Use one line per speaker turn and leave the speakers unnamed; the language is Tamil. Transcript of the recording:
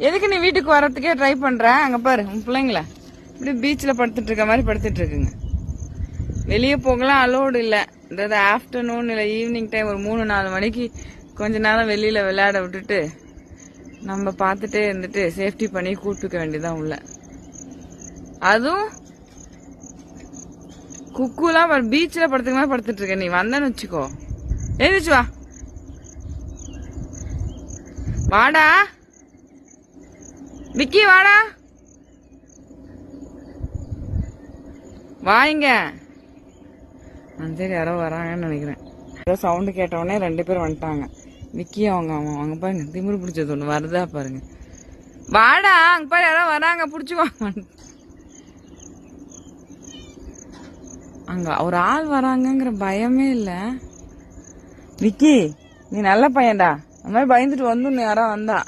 எதுக்கு நீ வீட்டுக்கு வர்றதுக்கே ட்ரை பண்ற? அங்க பாரு உன் பிள்ளைங்கள இப்படி பீச்சில் படுத்துட்டு இருக்க மாதிரி படுத்துட்டு இருக்குங்க. வெளியே போகலாம் அலோடு இல்லை. அதாவது ஆஃப்டர்நூன் இல்லை ஈவினிங் டைம் ஒரு 3-4 மணிக்கு கொஞ்ச நேரம் வெளியில விளையாட விட்டுட்டு நம்ம பார்த்துட்டே இருந்துட்டு சேஃப்டி பண்ணி கூப்பிட்டுக்க வேண்டியதான் உள்ள. அதுவும் குக்குலாம் பீச்சில் படுத்துக்க மாதிரி படுத்துட்டு இருக்க. நீ வந்தன்னு வச்சுக்கோ, எழுதிச்சு வா, வாடா விக்கி, வாடா வாங்க. சரி யாரோ வராங்கன்னு நினைக்கிறேன். ஏதோ சவுண்டு கேட்டவுடனே 2 பேர் வந்துட்டாங்க. விக்கி அவங்க பாருங்க, திமிரு பிடிச்சது ஒண்ணு வருதா பாருங்க. வாடா, அங்க பாரு யாரோ வராங்க, பிடிச்சுவாங்க. அங்க ஒரு ஆள் வராங்கங்கிற பயமே இல்ல. விக்கி நீ நல்ல பையன்டா, அந்த மாதிரி பயந்துட்டு வந்து யாரோ வந்தா